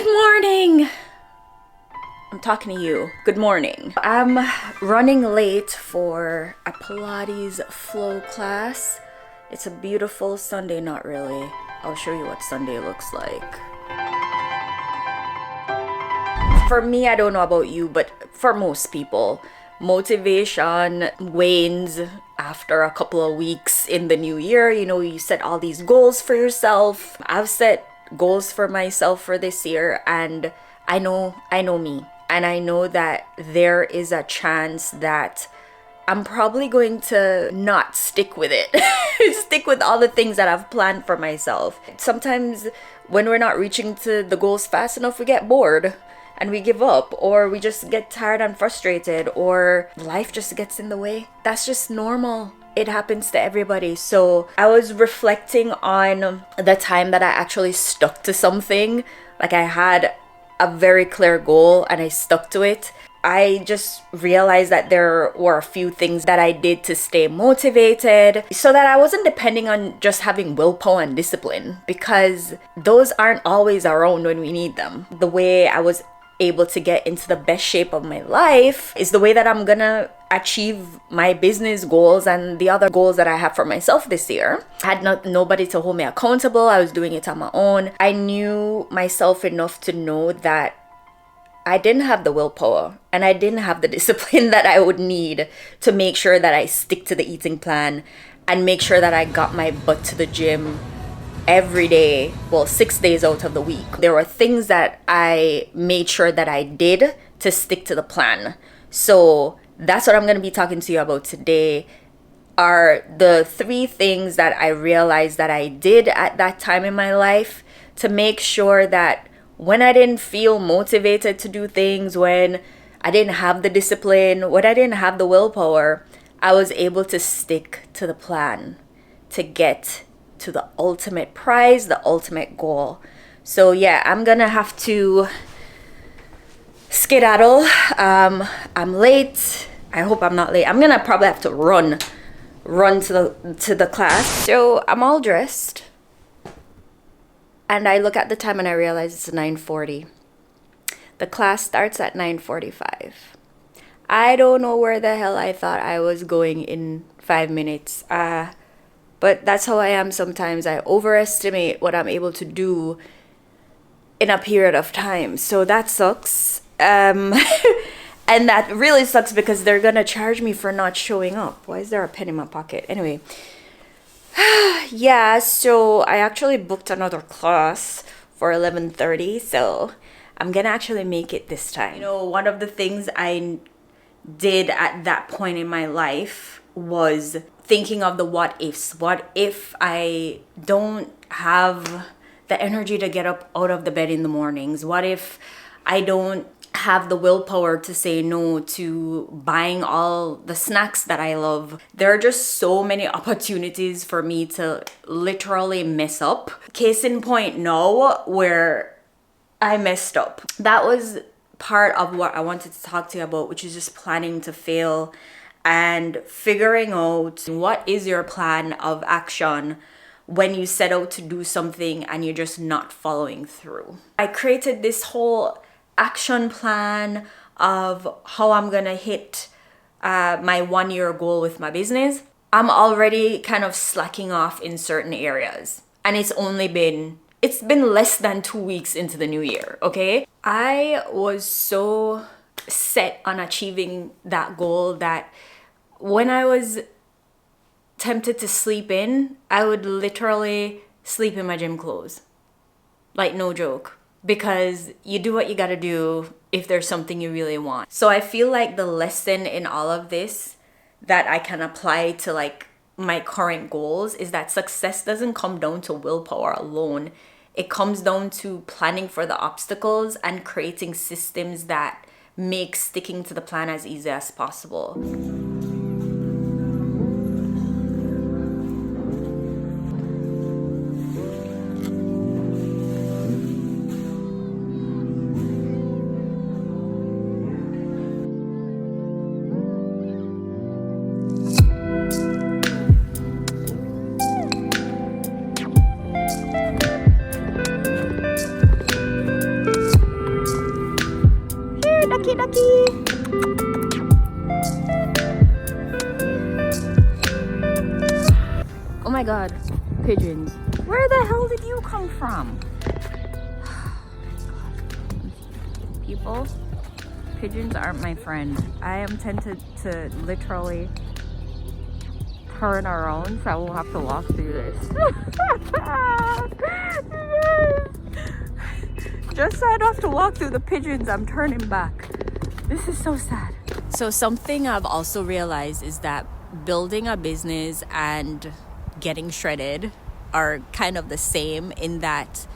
Good morning! I'm talking to you. Good morning. I'm running late for a Pilates flow class. It's a beautiful Sunday, not really. I'll show you what Sunday looks like. For me, I don't know about you, but for most people, motivation wanes after a couple of weeks in the new year. You know, you set all these goals for yourself. I've set goals for myself for this year, and I know me. And I know that there is a chance that I'm probably going to not stick with it. Stick with all the things that I've planned for myself. Sometimes when we're not reaching to the goals fast enough, we get bored and we give up, or we just get tired and frustrated, or life just gets in the way. That's just normal. It happens to everybody. So I was reflecting on the time that I actually stuck to something. Like, I had a very clear goal and I stuck to it. I just realized that there were a few things that I did to stay motivated so that I wasn't depending on just having willpower and discipline, because those aren't always around when we need them. The way I was able to get into the best shape of my life is the way that I'm gonna achieve my business goals and the other goals that I have for myself this year. I had nobody to hold me accountable. I was doing it on my own. I knew myself enough to know that I didn't have the willpower and I didn't have the discipline that I would need to make sure that I stick to the eating plan and make sure that I got my butt to the gym every day, well, 6 days out of the week. There were things that I made sure that I did to stick to the plan. So that's what I'm going to be talking to you about today, are the 3 things that I realized that I did at that time in my life to make sure that when I didn't feel motivated to do things, when I didn't have the discipline, when I didn't have the willpower, I was able to stick to the plan to get to the ultimate prize, the ultimate goal. So yeah, I'm gonna have to skedaddle. I'm late. I hope I'm not late. I'm gonna probably have to run to the class. So I'm all dressed and I look at the time and I realize it's 9:40. The class starts at 9:45. I don't know where the hell I thought I was going in 5 minutes. But that's how I am sometimes. I overestimate what I'm able to do in a period of time. So that sucks. And that really sucks because they're going to charge me for not showing up. Why is there a pen in my pocket? Anyway. Yeah, so I actually booked another class for 11:30. So I'm going to actually make it this time. You know, one of the things I did at that point in my life was thinking of the what ifs. What if I don't have the energy to get up out of the bed in the mornings? What if I don't have the willpower to say no to buying all the snacks that I love? There are just so many opportunities for me to literally mess up. Case in point now, where I messed up. That was part of what I wanted to talk to you about, which is just planning to fail and figuring out what is your plan of action when you set out to do something and you're just not following through. I created this whole action plan of how I'm gonna hit my 1-year goal with my business. I'm already kind of slacking off in certain areas, and it's been less than 2 weeks into the new year, okay? I was so set on achieving that goal that when I was tempted to sleep in, I would literally sleep in my gym clothes. Like, no joke. Because you do what you gotta do if there's something you really want. So I feel like the lesson in all of this that I can apply to like my current goals is that success doesn't come down to willpower alone. It comes down to planning for the obstacles and creating systems that make sticking to the plan as easy as possible. my god, pigeons. Where the hell did you come from? People, pigeons aren't my friend. I am tempted to literally turn around so I won't have to walk through this. Just so I don't have to walk through the pigeons, I'm turning back. This is so sad. So something I've also realized is that building a business and getting shredded are kind of the same, in that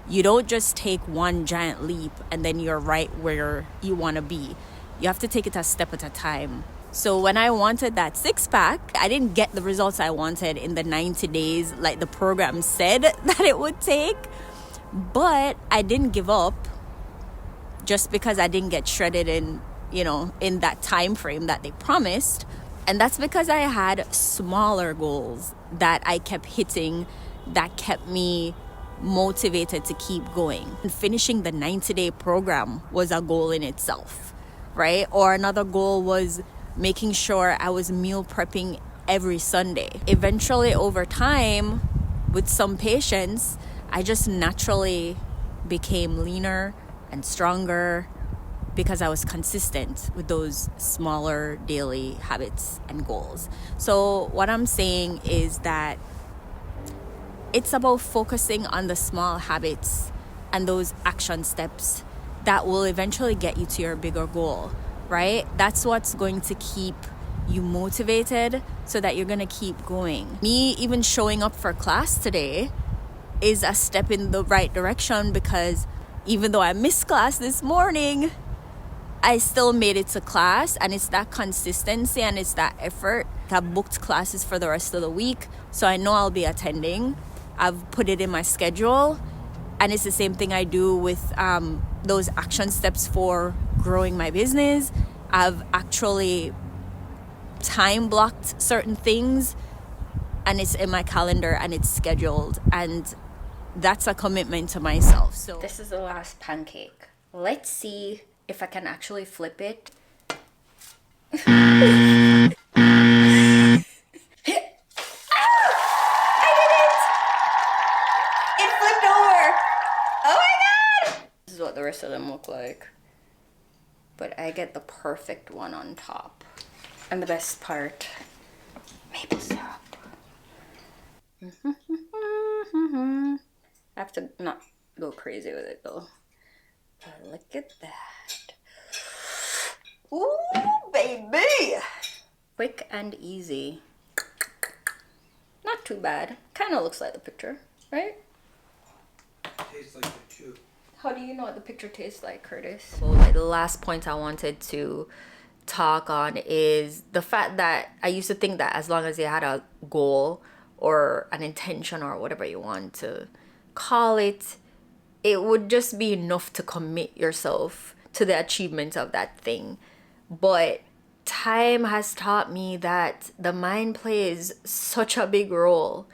you don't just take one giant leap and then you're right where you want to be. You have to take it a step at a time. So when I wanted that six-pack, I didn't get the results I wanted in the 90 days like the program said that it would take. But I didn't give up just because I didn't get shredded in that time frame that they promised. And that's because I had smaller goals that I kept hitting that kept me motivated to keep going. And finishing the 90-day program was a goal in itself, right? Or another goal was making sure I was meal prepping every Sunday. Eventually, over time, with some patience, I just naturally became leaner and stronger because I was consistent with those smaller daily habits and goals. So what I'm saying is that it's about focusing on the small habits and those action steps that will eventually get you to your bigger goal, right? That's what's going to keep you motivated so that you're going to keep going. Me even showing up for class today is a step in the right direction, because even though I missed class this morning, I still made it to class, and it's that consistency and it's that effort. I've booked classes for the rest of the week, so I know I'll be attending. I've put it in my schedule, and it's the same thing I do with those action steps for growing my business. I've actually time blocked certain things, and it's in my calendar and it's scheduled, and that's a commitment to myself. So this is the last pancake. Let's see if I can actually flip it. I did it! It flipped over! Oh my god! This is what the rest of them look like. But I get the perfect one on top. And the best part, maple syrup. I have to not go crazy with it though. But look at that. Ooh, baby! Quick and easy. Not too bad. Kind of looks like the picture, right? Tastes like it too. How do you know what the picture tastes like, Curtis? Well, like the last point I wanted to talk on is the fact that I used to think that as long as you had a goal or an intention or whatever you want to call it, it would just be enough to commit yourself to the achievement of that thing. But time has taught me that the mind plays such a big role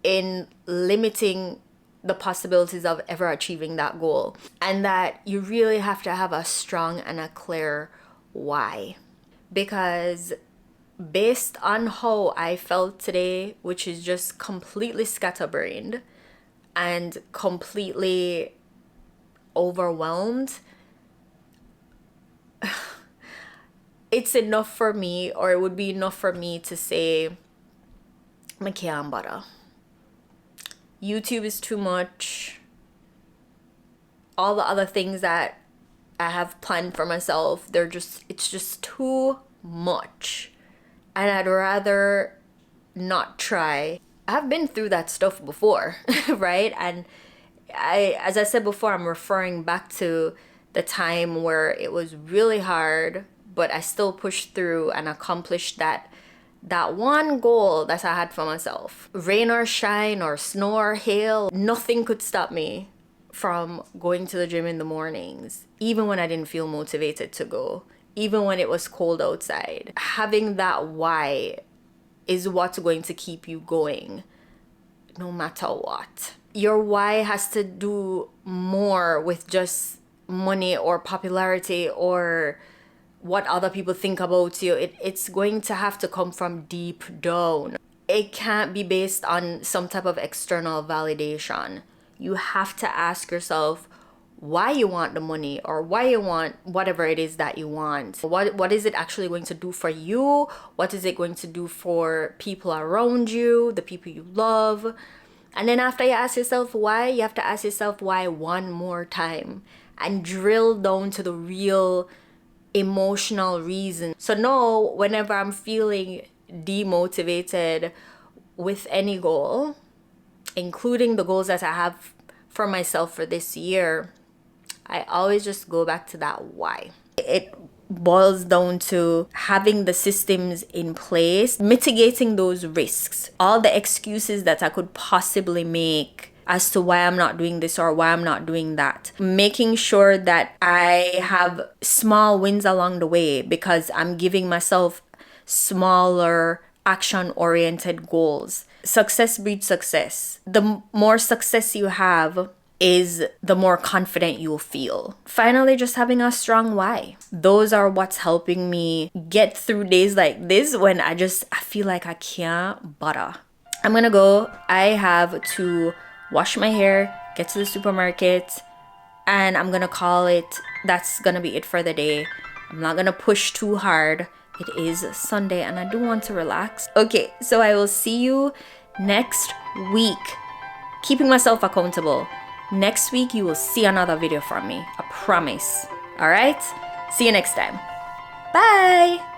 in limiting the possibilities of ever achieving that goal, and that you really have to have a strong and a clear why. Because based on how I felt today, which is just completely scatterbrained and completely overwhelmed, it's enough for me, or it would be enough for me to say, I can't bother. YouTube is too much. All the other things that I have planned for myself, it's just too much. And I'd rather not try. I've been through that stuff before, right? And as I said before, I'm referring back to the time where it was really hard, but I still pushed through and accomplished that one goal that I had for myself. Rain or shine or snow or hail, nothing could stop me from going to the gym in the mornings, even when I didn't feel motivated to go, even when it was cold outside. Having that why is what's going to keep you going, no matter what. Your why has to do more with just money or popularity or what other people think about you. It's going to have to come from deep down. it can't be based on some type of external validation. You have to ask yourself why you want the money, or why you want whatever it is that you want. What is it actually going to do for you? What is it going to do for people around you, the people you love? And then after you ask yourself why, you have to ask yourself why one more time and drill down to the real emotional reason. So now, whenever I'm feeling demotivated with any goal, including the goals that I have for myself for this year, I always just go back to that why. It boils down to having the systems in place, mitigating those risks, all the excuses that I could possibly make as to why I'm not doing this or why I'm not doing that. Making sure that I have small wins along the way, because I'm giving myself smaller action-oriented goals. Success breeds success. The more success you have is the more confident you'll feel. Finally, just having a strong why. Those are what's helping me get through days like this when I feel like I can't butter. I'm gonna go. I have to wash my hair, get to the supermarket, and I'm gonna call it. That's gonna be it for the day. I'm not gonna push too hard. It is Sunday and I do want to relax. Okay, so I will see you next week. Keeping myself accountable. Next week, you will see another video from me. I promise. All right? See you next time. Bye.